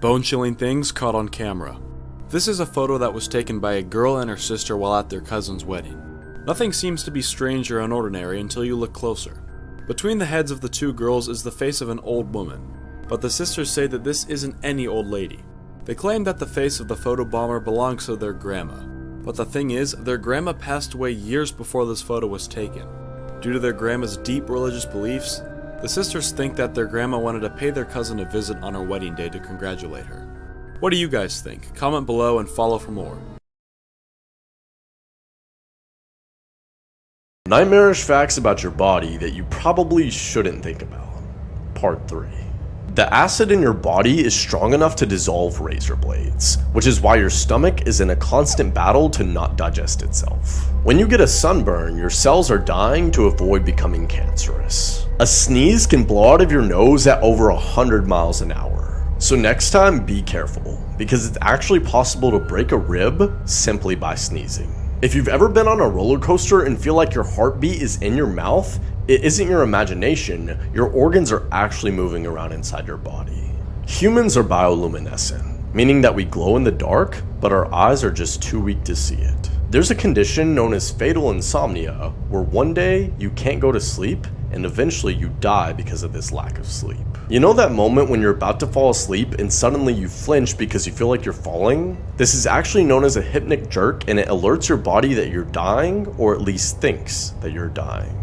Bone-chilling things caught on camera. This is a photo that was taken by a girl and her sister while at their cousin's wedding. Nothing seems to be strange or unordinary until you look closer. Between the heads of the two girls is the face of an old woman, but the sisters say that this isn't any old lady. They claim that the face of the photo bomber belongs to their grandma, but the thing is, their grandma passed away years before this photo was taken. Due to their grandma's deep religious beliefs, the sisters think that their grandma wanted to pay their cousin a visit on her wedding day to congratulate her. What do you guys think? Comment below and follow for more. Nightmarish facts about your body that you probably shouldn't think about. Part 3. The acid in your body is strong enough to dissolve razor blades, which is why your stomach is in a constant battle to not digest itself. When you get a sunburn, your cells are dying to avoid becoming cancerous. A sneeze can blow out of your nose at over 100 miles an hour. So next time, be careful, because it's actually possible to break a rib simply by sneezing. If you've ever been on a roller coaster and feel like your heartbeat is in your mouth, it isn't your imagination, your organs are actually moving around inside your body. Humans are bioluminescent, meaning that we glow in the dark, but our eyes are just too weak to see it. There's a condition known as fatal insomnia, where one day you can't go to sleep, and eventually you die because of this lack of sleep. You know that moment when you're about to fall asleep and suddenly you flinch because you feel like you're falling? This is actually known as a hypnic jerk, and it alerts your body that you're dying, or at least thinks that you're dying.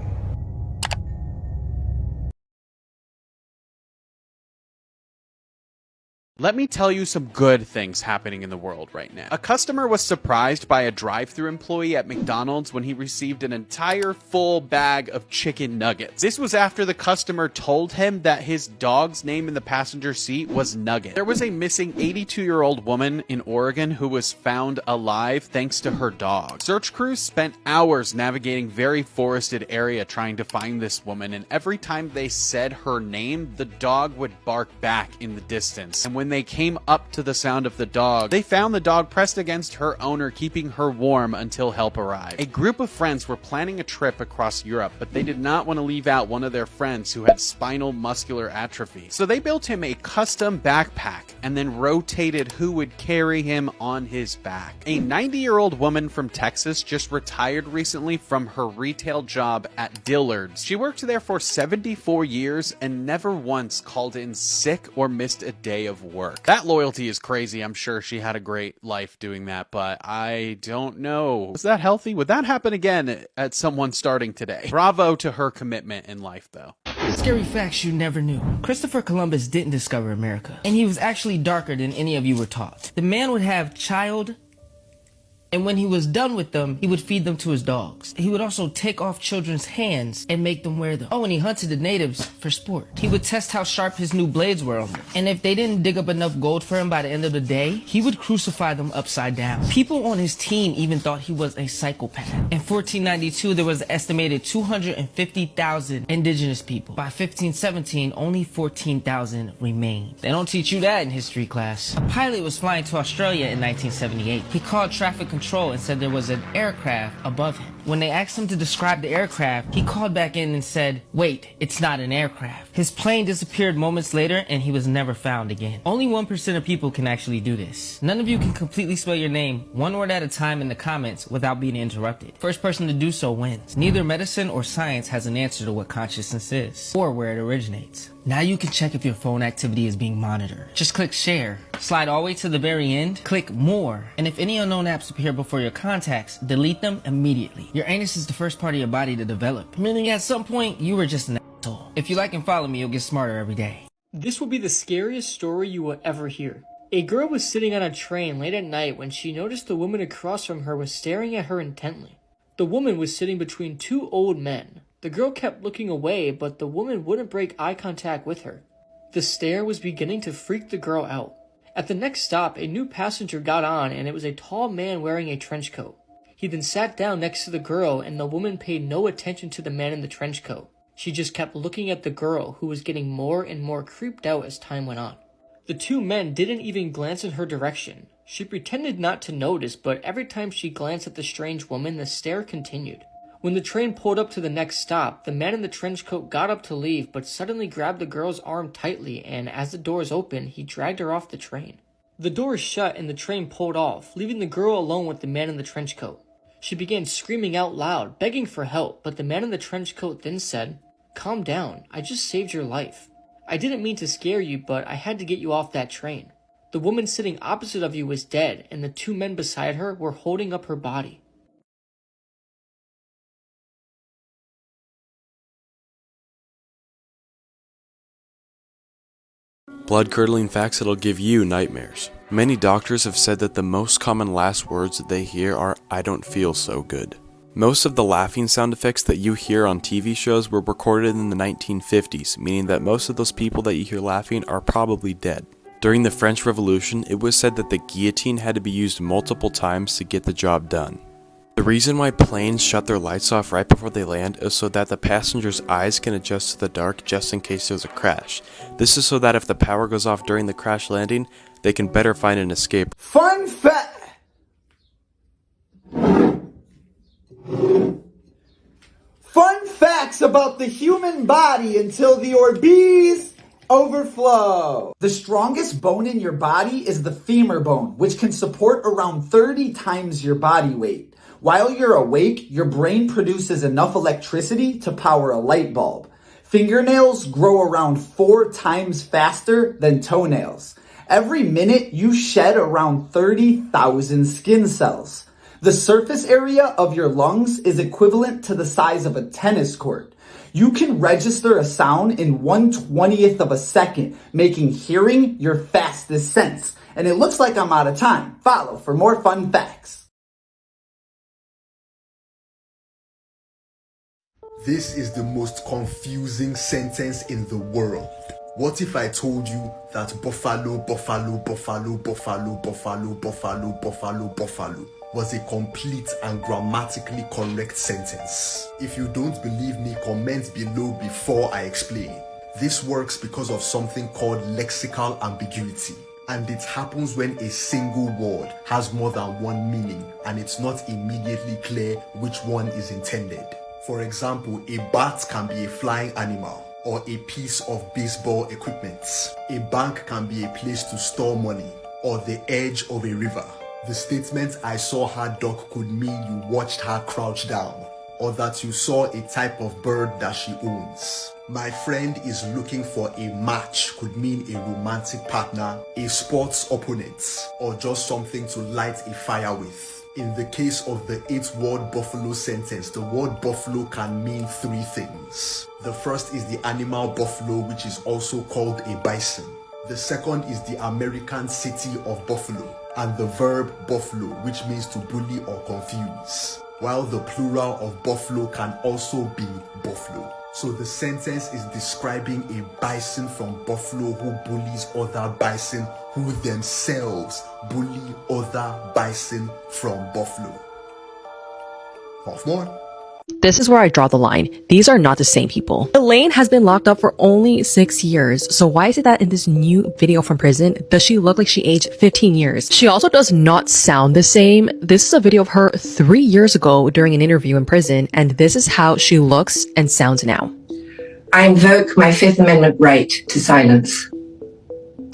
Let me tell you some good things happening in the world right now. A customer was surprised by a drive-thru employee at McDonald's when he received an entire full bag of chicken nuggets. This was after the customer told him that his dog's name in the passenger seat was Nugget. There was a missing 82-year-old woman in Oregon who was found alive thanks to her dog. Search crews spent hours navigating very forested area trying to find this woman, and every time they said her name, the dog would bark back in the distance. And when they came up to the sound of the dog, they found the dog pressed against her owner, keeping her warm until help arrived. A group of friends were planning a trip across Europe, but they did not want to leave out one of their friends who had spinal muscular atrophy. So they built him a custom backpack and then rotated who would carry him on his back. A 90-year-old woman from Texas just retired recently from her retail job at Dillard's. She worked there for 74 years and never once called in sick or missed a day of work. That loyalty is crazy. I'm sure she had a great life doing that, but I don't know. Was that healthy? Would that happen again at someone starting today? Bravo to her commitment in life, though. Scary facts you never knew. Christopher Columbus didn't discover America, and he was actually darker than any of you were taught. The man would have child, and when he was done with them, he would feed them to his dogs. He would also take off children's hands and make them wear them. Oh, and he hunted the natives for sport. He would test how sharp his new blades were on them. And if they didn't dig up enough gold for him by the end of the day, he would crucify them upside down. People on his team even thought he was a psychopath. In 1492, there was an estimated 250,000 indigenous people. By 1517, only 14,000 remained. They don't teach you that in history class. A pilot was flying to Australia in 1978. He called traffic control and said there was an aircraft above him. When they asked him to describe the aircraft, he called back in and said, "Wait, it's not an aircraft." His plane disappeared moments later and he was never found again. Only 1% of people can actually do this. None of you can completely spell your name one word at a time in the comments without being interrupted. First person to do so wins. Neither medicine or science has an answer to what consciousness is or where it originates. Now you can check if your phone activity is being monitored. Just click share, slide all the way to the very end, click more, and if any unknown apps appear before your contacts, delete them immediately. Your anus is the first part of your body to develop, meaning at some point you were just an asshole. If you like and follow me, you'll get smarter every day. This will be the scariest story you will ever hear. A girl was sitting on a train late at night when she noticed the woman across from her was staring at her intently. The woman was sitting between two old men. The girl kept looking away, but the woman wouldn't break eye contact with her. The stare was beginning to freak the girl out. At the next stop, a new passenger got on, and it was a tall man wearing a trench coat. He then sat down next to the girl, and the woman paid no attention to the man in the trench coat. She just kept looking at the girl, who was getting more and more creeped out as time went on. The two men didn't even glance in her direction. She pretended not to notice, but every time she glanced at the strange woman, the stare continued. When the train pulled up to the next stop, the man in the trench coat got up to leave but suddenly grabbed the girl's arm tightly, and as the doors opened, he dragged her off the train. The doors shut and the train pulled off, leaving the girl alone with the man in the trench coat. She began screaming out loud, begging for help, but the man in the trench coat then said, "Calm down, I just saved your life. I didn't mean to scare you, but I had to get you off that train." The woman sitting opposite of you was dead, and the two men beside her were holding up her body. Blood-curdling facts that'll give you nightmares. Many doctors have said that the most common last words that they hear are, "I don't feel so good." Most of the laughing sound effects that you hear on TV shows were recorded in the 1950s, meaning that most of those people that you hear laughing are probably dead. During the French Revolution, it was said that the guillotine had to be used multiple times to get the job done. The reason why planes shut their lights off right before they land is so that the passengers' eyes can adjust to the dark just in case there's a crash. This is so that if the power goes off during the crash landing, they can better find an escape. Fun fact! Fun facts about the human body until the Orbeez overflow. The strongest bone in your body is the femur bone, which can support around 30 times your body weight. While you're awake, your brain produces enough electricity to power a light bulb. Fingernails grow around 4 times faster than toenails. Every minute, you shed around 30,000 skin cells. The surface area of your lungs is equivalent to the size of a tennis court. You can register a sound in 1/20th of a second, making hearing your fastest sense. And it looks like I'm out of time. Follow for more fun facts. This is the most confusing sentence in the world. What if I told you that buffalo, buffalo, buffalo, buffalo, buffalo, buffalo, buffalo, buffalo was a complete and grammatically correct sentence? If you don't believe me, comment below before I explain. This works because of something called lexical ambiguity. And it happens when a single word has more than one meaning and it's not immediately clear which one is intended. For example, a bat can be a flying animal or a piece of baseball equipment. A bank can be a place to store money or the edge of a river. The statement "I saw her duck" could mean you watched her crouch down, or that you saw a type of bird that she owns. My friend is looking for a match could mean a romantic partner, a sports opponent, or just something to light a fire with. In the case of the 8-word buffalo sentence, the word buffalo can mean 3 things. The first is the animal buffalo, which is also called a bison. The second is the American city of Buffalo, and the verb buffalo, which means to bully or confuse, while the plural of buffalo can also be buffalo. So the sentence is describing a bison from Buffalo who bullies other bison who themselves bully other bison from Buffalo. Half more. This is where I draw the line. These are not the same people. Ghislaine has been locked up for only 6 years. So why is it that in this new video from prison, does she look like she aged 15 years? She also does not sound the same. This is a video of her 3 years ago during an interview in prison, and this is how she looks and sounds now. I invoke my Fifth Amendment right to silence.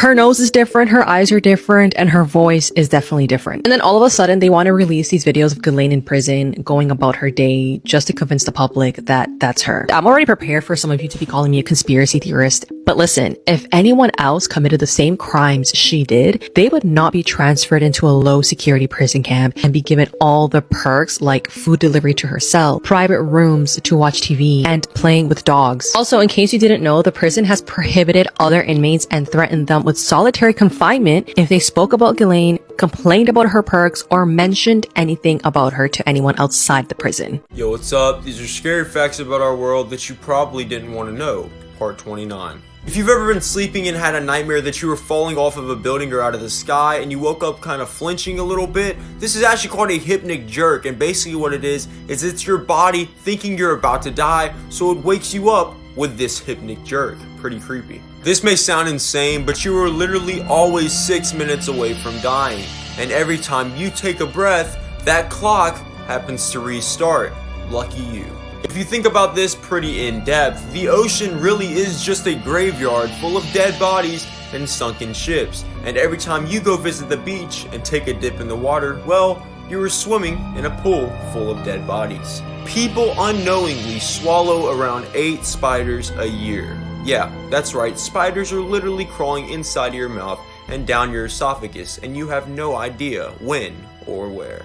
Her nose is different, her eyes are different, and her voice is definitely different. And then all of a sudden, they want to release these videos of Ghislaine in prison, going about her day, just to convince the public that that's her. I'm already prepared for some of you to be calling me a conspiracy theorist. But listen, if anyone else committed the same crimes she did, they would not be transferred into a low security prison camp and be given all the perks like food delivery to her cell, private rooms to watch TV, and playing with dogs. Also, in case you didn't know, the prison has prohibited other inmates and threatened them with solitary confinement if they spoke about Ghislaine, complained about her perks, or mentioned anything about her to anyone outside the prison. Yo, what's up? These are scary facts about our world that you probably didn't want to know. Part 29. If you've ever been sleeping and had a nightmare that you were falling off of a building or out of the sky and you woke up kind of flinching a little bit, this is actually called a hypnic jerk, and basically what it is it's your body thinking you're about to die, so it wakes you up with this hypnic jerk. Pretty creepy. This may sound insane, but you are literally always 6 minutes away from dying, and every time you take a breath, that clock happens to restart. lucky you. If you think about this pretty in depth, the ocean really is just a graveyard full of dead bodies and sunken ships, and every time you go visit the beach and take a dip in the water, well, you were swimming in a pool full of dead bodies. People unknowingly swallow around 8 spiders a year. Yeah, that's right, spiders are literally crawling inside of your mouth and down your esophagus, and you have no idea when or where.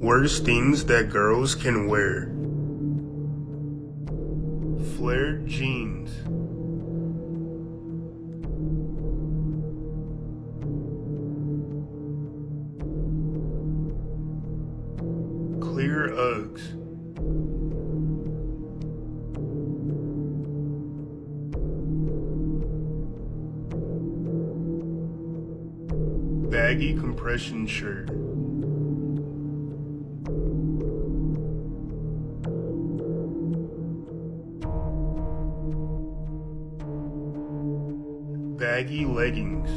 Worst things that girls can wear. Flared jeans. Clear Uggs. Baggy compression shirt. Baggy leggings.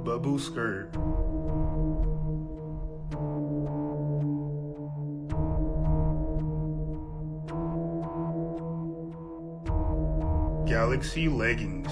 Bubble skirt. Galaxy leggings.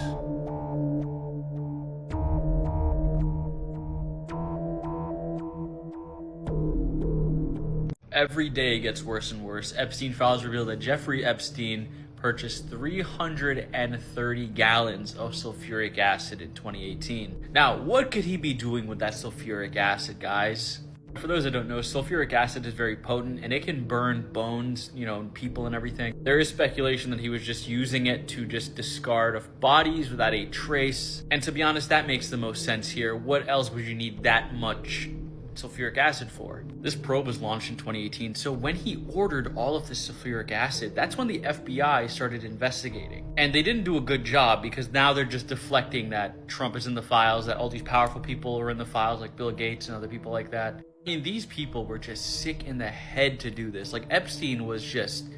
Every day gets worse and worse. Epstein files reveal that Jeffrey Epstein purchased 330 gallons of sulfuric acid in 2018. Now, what could he be doing with that sulfuric acid, guys? For those that don't know, sulfuric acid is very potent and it can burn bones, people and everything. There is speculation that he was just using it to just discard of bodies without a trace. And to be honest, that makes the most sense here. What else would you need that much sulfuric acid for? This probe was launched in 2018, so when he ordered all of this sulfuric acid, that's when the FBI started investigating. And they didn't do a good job because now they're just deflecting that Trump is in the files, that all these powerful people are in the files like Bill Gates and other people like that. I mean, these people were just sick in the head to do this. Like, Epstein was just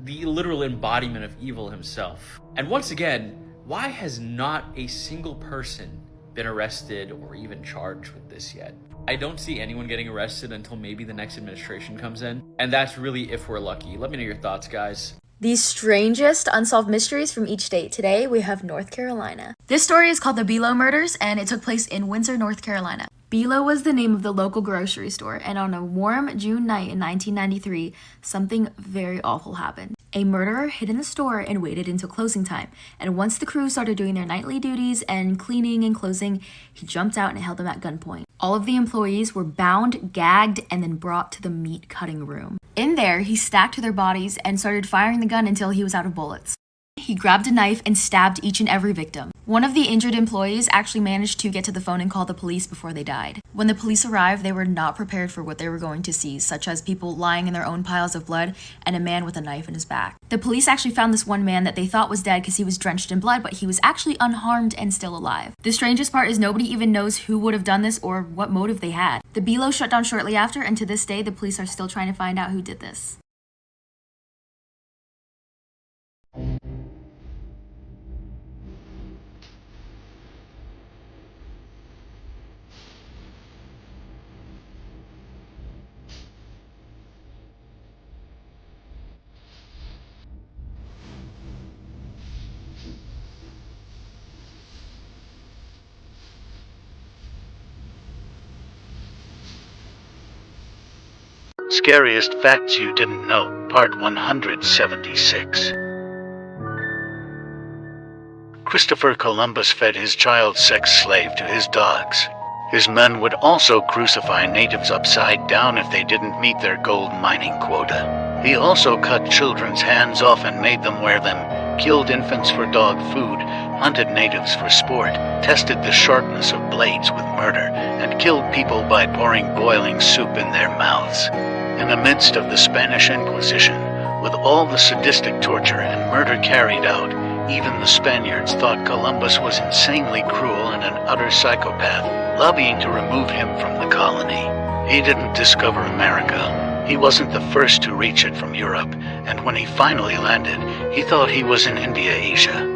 the literal embodiment of evil himself. And once again, why has not a single person been arrested or even charged with this yet? I don't see anyone getting arrested until maybe the next administration comes in, and that's really if we're lucky. Let me know your thoughts, guys. The strangest unsolved mysteries from each state. Today, we have North Carolina. This story is called the Below Murders, and it took place in Windsor, North Carolina. Below was the name of the local grocery store, and on a warm June night in 1993, something very awful happened. A murderer hid in the store and waited until closing time, and once the crew started doing their nightly duties and cleaning and closing, he jumped out and held them at gunpoint. All of the employees were bound, gagged, and then brought to the meat cutting room. In there, he stacked their bodies and started firing the gun until he was out of bullets. He grabbed a knife and stabbed each and every victim. One of the injured employees actually managed to get to the phone and call the police before they died. When the police arrived, they were not prepared for what they were going to see, such as people lying in their own piles of blood and a man with a knife in his back. The police actually found this one man that they thought was dead because he was drenched in blood, but he was actually unharmed and still alive. The strangest part is nobody even knows who would have done this or what motive they had. The Below shut down shortly after, and to this day, the police are still trying to find out who did this. Scariest Facts You Didn't Know, Part 176. Christopher Columbus fed his child sex slave to his dogs. His men would also crucify natives upside down if they didn't meet their gold mining quota. He also cut children's hands off and made them wear them, killed infants for dog food, hunted natives for sport, tested the sharpness of blades with murder, and killed people by pouring boiling soup in their mouths. In the midst of the Spanish Inquisition, with all the sadistic torture and murder carried out, Even the Spaniards thought Columbus was insanely cruel and an utter psychopath, lobbying to remove him from the colony. He didn't discover America. He wasn't the first to reach it from Europe, and when he finally landed, he thought he was in India, Asia.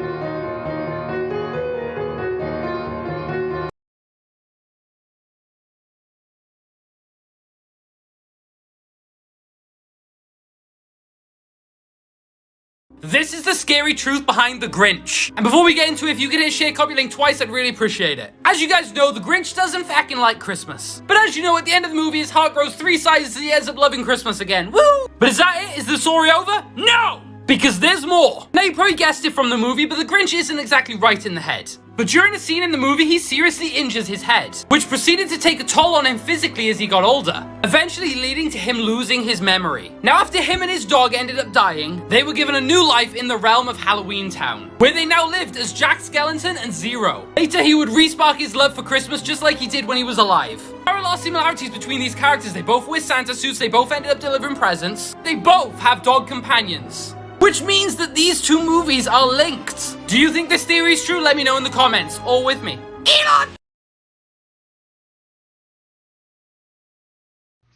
This is the scary truth behind the Grinch. And before we get into it, if you could hit share copy link twice, I'd really appreciate it. As you guys know, the Grinch doesn't fucking like Christmas. But as you know, at the end of the movie, his heart grows 3 sizes and he ends up loving Christmas again. Woo! But is that it? Is the story over? No! Because there's more. Now you probably guessed it from the movie, but the Grinch isn't exactly right in the head. But during a scene in the movie, he seriously injures his head, which proceeded to take a toll on him physically as he got older, eventually leading to him losing his memory. Now after him and his dog ended up dying, they were given a new life in the realm of Halloween Town, where they now lived as Jack Skellington and Zero. Later he would re-spark his love for Christmas just like he did when he was alive. There are a lot of similarities between these characters. They both wear Santa suits, they both ended up delivering presents, they both have dog companions. Which means that these two movies are linked. Do you think this theory is true? Let me know in the comments, or with me. Elon!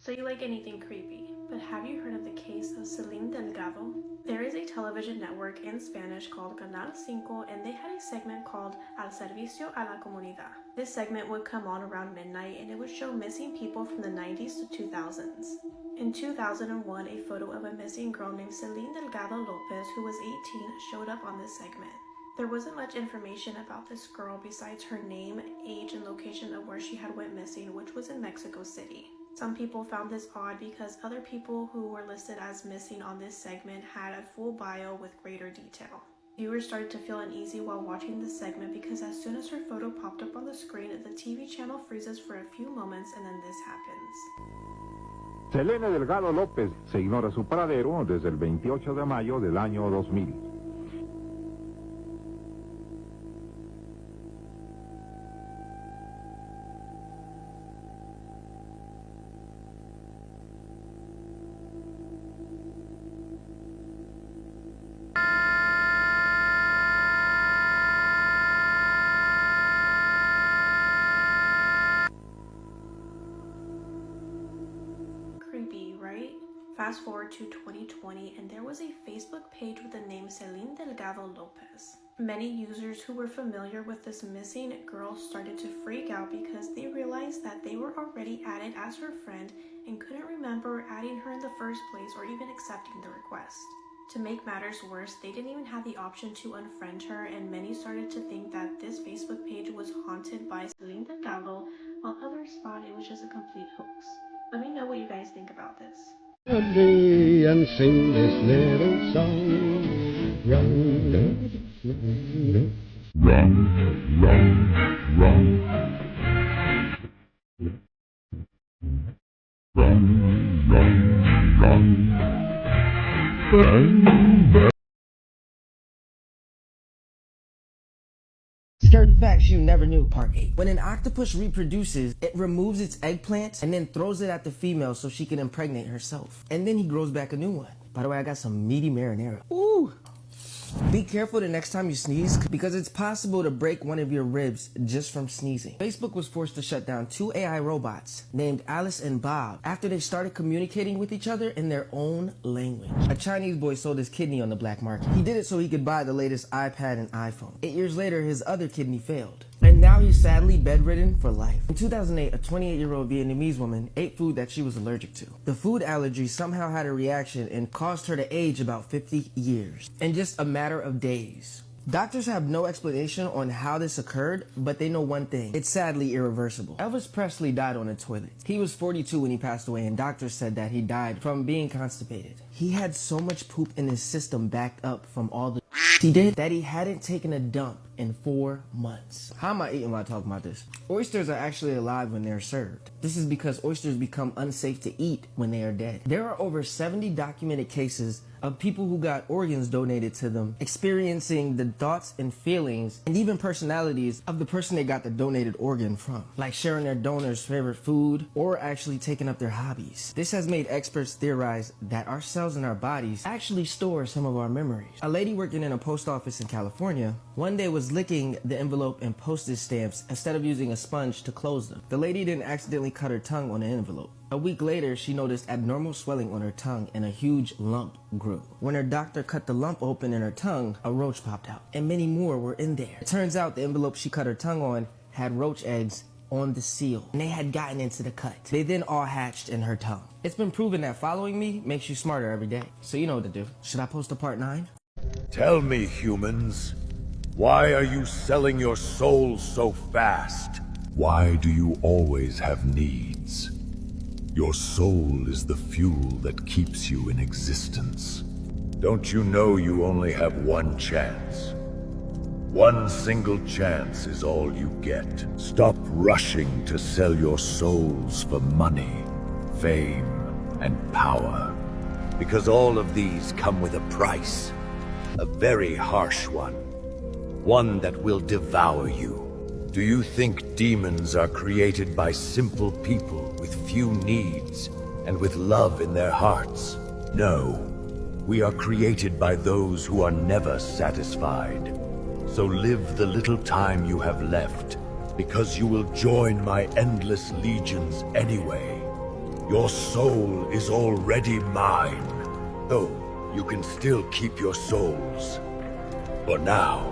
So you like anything creepy, but have you heard of the case of Selene Delgado? There is a television network in Spanish called Canal 5, and they had a segment called Al Servicio a la Comunidad. This segment would come on around midnight, and it would show missing people from the 90s to 2000s. In 2001, a photo of a missing girl named Selene Delgado Lopez, who was 18, showed up on this segment. There wasn't much information about this girl besides her name, age, and location of where she had went missing, which was in Mexico City. Some people found this odd because other people who were listed as missing on this segment had a full bio with greater detail. Viewers started to feel uneasy while watching this segment because as soon as her photo popped up on the screen, the TV channel freezes for a few moments and then this happens. Selene Delgado López se ignora su paradero desde el 28 de mayo del año 2000. Creepy, right? Fast forward to 2020 and there was a Facebook page with the name Selene Delgado Lopez. Many users who were familiar with this missing girl started to freak out because they realized that they were already added as her friend and couldn't remember adding her in the first place or even accepting the request. To make matters worse, they didn't even have the option to unfriend her, and many started to think that this Facebook page was haunted by Selene Delgado, while others thought it was just a complete hoax. Let me know what you guys think about this. And sing this little song. Run, run, run, run. Run, run, run. Bang, bang. Scary facts you never knew, part 8. When an octopus reproduces, it removes its eggplants and then throws it at the female so she can impregnate herself. And then he grows back a new one. By the way, I got some meaty marinara. Ooh! Be careful the next time you sneeze because it's possible to break one of your ribs just from sneezing. Facebook was forced to shut down 2 AI robots named Alice and Bob after they started communicating with each other in their own language. A Chinese boy sold his kidney on the black market. He did it so he could buy the latest iPad and iPhone. 8 years later, his other kidney failed. And now he's sadly bedridden for life. In 2008, a 28-year-old Vietnamese woman ate food that she was allergic to. The food allergy somehow had a reaction and caused her to age about 50 years in just a matter of days. Doctors have no explanation on how this occurred, but they know one thing. It's sadly irreversible. Elvis Presley died on a toilet. He was 42 when he passed away, and doctors said that he died from being constipated. He had so much poop in his system backed up from all the he did that he hadn't taken a dump in 4 months. How am I eating while I talk about this? Oysters are actually alive when they're served. This is because oysters become unsafe to eat when they are dead. There are over 70 documented cases of people who got organs donated to them experiencing the thoughts and feelings and even personalities of the person they got the donated organ from, like sharing their donor's favorite food or actually taking up their hobbies. This has made experts theorize that our cells cells in our bodies actually store some of our memories. A lady working in a post office in California one day was licking the envelope and postage stamps instead of using a sponge to close them. The lady didn't accidentally cut her tongue on the envelope. A week later, she noticed abnormal swelling on her tongue and a huge lump grew. When her doctor cut the lump open in her tongue, a roach popped out, and many more were in there. It turns out the envelope she cut her tongue on had roach eggs on the seal, and they had gotten into the cut. They then all hatched in her tongue. It's been proven that following me makes you smarter every day. So you know what to do. Should I post a part 9? Tell me, humans, why are you selling your souls so fast? Why do you always have needs? Your soul is the fuel that keeps you in existence. Don't you know you only have one chance? One single chance is all you get. Stop rushing to sell your souls for money, fame, and power. Because all of these come with a price. A very harsh one. One that will devour you. Do you think demons are created by simple people with few needs and with love in their hearts? No. We are created by those who are never satisfied. So live the little time you have left, because you will join my endless legions anyway. Your soul is already mine, though you can still keep your souls. For now.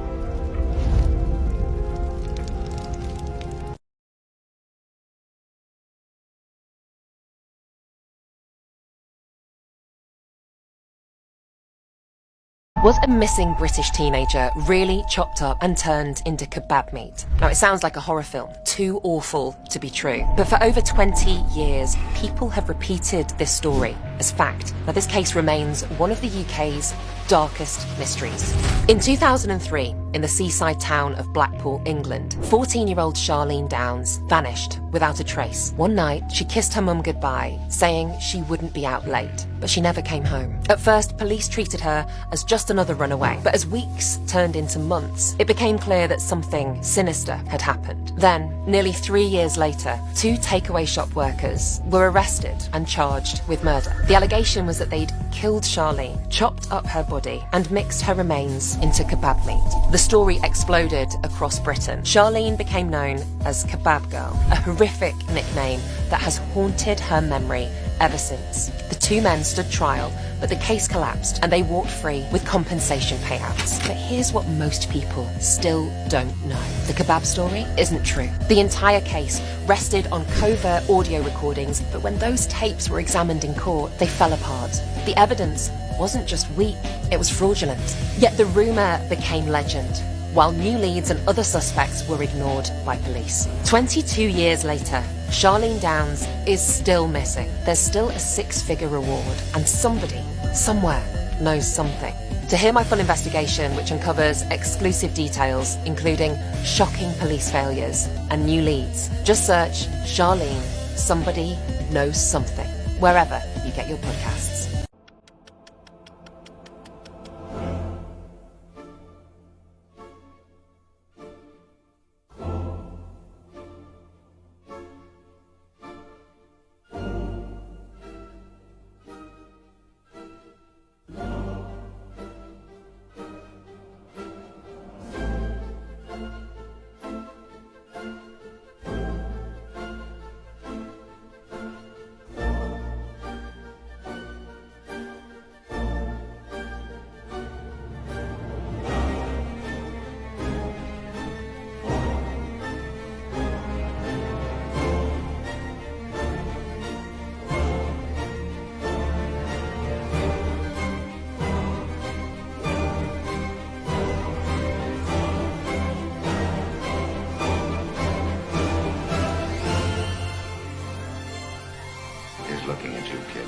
Was a missing British teenager really chopped up and turned into kebab meat? Now, it sounds like a horror film, too awful to be true. But for over 20 years, people have repeated this story as fact. Now, this case remains one of the UK's darkest mysteries. In 2003, in the seaside town of Blackpool, England, 14-year-old Charlene Downs vanished without a trace. One night, she kissed her mum goodbye, saying she wouldn't be out late, but she never came home. At first, police treated her as just another runaway, but as weeks turned into months, it became clear that something sinister had happened. Then, nearly 3 years later, 2 takeaway shop workers were arrested and charged with murder. The allegation was that they'd killed Charlene, chopped up her body, and mixed her remains into kebab meat. The story exploded across Britain. Charlene became known as Kebab Girl, a horrific nickname that has haunted her memory ever since. The 2 men stood trial, but the case collapsed and they walked free with compensation payouts. But here's what most people still don't know. The kebab story isn't true. The entire case rested on covert audio recordings, but when those tapes were examined in court, they fell apart. The evidence wasn't just weak, it was fraudulent. Yet the rumour became legend, while new leads and other suspects were ignored by police. 22 years later, Charlene Downs is still missing. There's still a 6-figure reward, and somebody, somewhere, knows something. To hear my full investigation, which uncovers exclusive details, including shocking police failures and new leads, just search Charlene, Somebody Knows Something, wherever you get your podcasts. Looking at you, kid.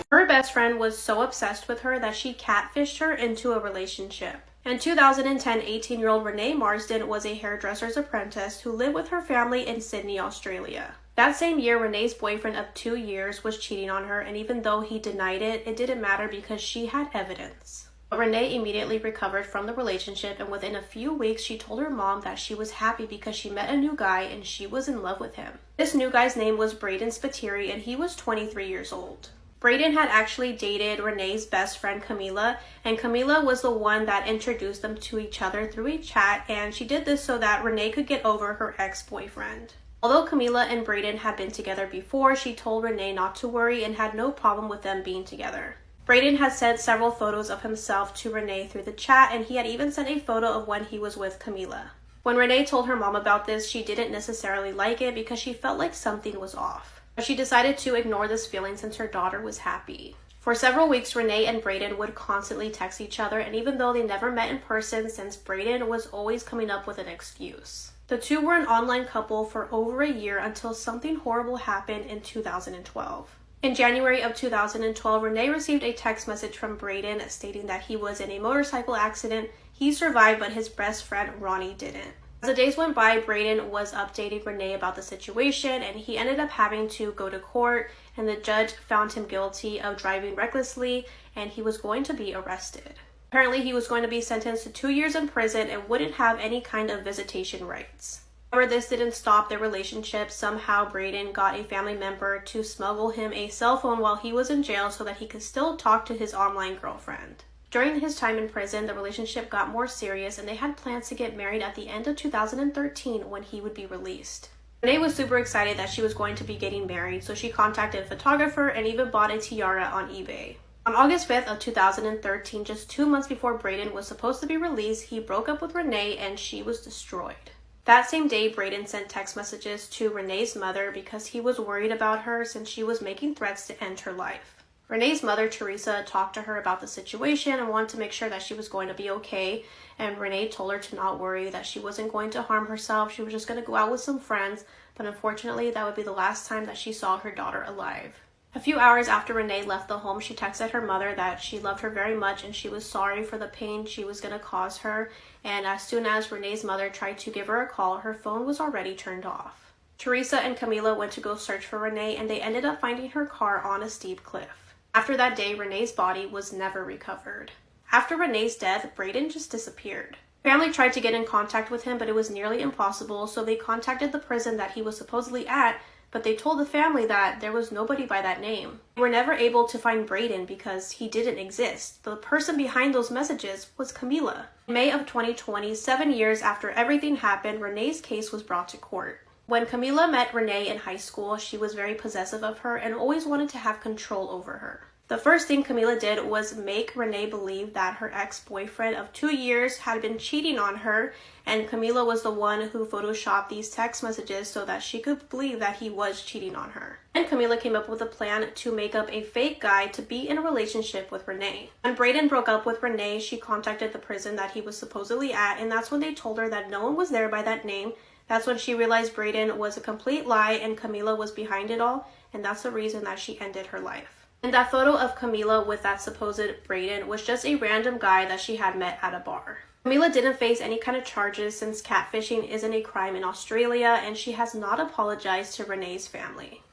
Her best friend was so obsessed with her that she catfished her into a relationship. In 2010, 18-year-old Renee Marsden was a hairdresser's apprentice who lived with her family in Sydney, Australia. That same year, Renee's boyfriend of 2 years was cheating on her, and even though he denied it, it didn't matter because she had evidence. But Renee immediately recovered from the relationship, and within a few weeks, she told her mom that she was happy because she met a new guy and she was in love with him. This new guy's name was Braden Spiteri, and he was 23 years old. Braden had actually dated Renee's best friend Camila, and Camila was the one that introduced them to each other through a chat, and she did this so that Renee could get over her ex-boyfriend. Although Camila and Braden had been together before, she told Renee not to worry and had no problem with them being together. Braden had sent several photos of himself to Renee through the chat, and he had even sent a photo of when he was with Camila. When Renee told her mom about this, she didn't necessarily like it because she felt like something was off. But she decided to ignore this feeling since her daughter was happy. For several weeks, Renee and Braden would constantly text each other, and even though they never met in person, since Braden was always coming up with an excuse. The two were an online couple for over a year until something horrible happened in 2012. In January of 2012, Renee received a text message from Braden stating that he was in a motorcycle accident. He survived, but his best friend Ronnie didn't. As the days went by, Braden was updating Renee about the situation, and he ended up having to go to court, and the judge found him guilty of driving recklessly, and he was going to be arrested. Apparently, he was going to be sentenced to 2 years in prison and wouldn't have any kind of visitation rights. However, this didn't stop their relationship. Somehow, Braden got a family member to smuggle him a cell phone while he was in jail so that he could still talk to his online girlfriend. During his time in prison, the relationship got more serious, and they had plans to get married at the end of 2013 when he would be released. Renee was super excited that she was going to be getting married, so she contacted a photographer and even bought a tiara on eBay. On August 5th of 2013, just 2 months before Braden was supposed to be released, he broke up with Renee and she was destroyed. That same day, Braden sent text messages to Renee's mother because he was worried about her since she was making threats to end her life. Renee's mother, Teresa, talked to her about the situation and wanted to make sure that she was going to be okay, and Renee told her to not worry, that she wasn't going to harm herself, she was just going to go out with some friends, but unfortunately that would be the last time that she saw her daughter alive. A few hours after Renee left the home, she texted her mother that she loved her very much and she was sorry for the pain she was going to cause her, and as soon as Renee's mother tried to give her a call, her phone was already turned off. Teresa and Camila went to go search for Renee, and they ended up finding her car on a steep cliff. After that day, Renee's body was never recovered. After Renee's death, Braden just disappeared. Family tried to get in contact with him, but it was nearly impossible, so they contacted the prison that he was supposedly at, but they told the family that there was nobody by that name. They were never able to find Braden because he didn't exist. The person behind those messages was Camila. In May of 2020, 7 years after everything happened, Renee's case was brought to court. When Camila met Renee in high school, she was very possessive of her and always wanted to have control over her. The first thing Camila did was make Renee believe that her ex-boyfriend of 2 years had been cheating on her, and Camila was the one who photoshopped these text messages so that she could believe that he was cheating on her. And Camila came up with a plan to make up a fake guy to be in a relationship with Renee. When Braden broke up with Renee, she contacted the prison that he was supposedly at, and that's when they told her that no one was there by that name. That's when she realized Braden was a complete lie and Camila was behind it all, and that's the reason that she ended her life. And that photo of Camila with that supposed Braden was just a random guy that she had met at a bar. Camila didn't face any kind of charges since catfishing isn't a crime in Australia, and she has not apologized to Renee's family.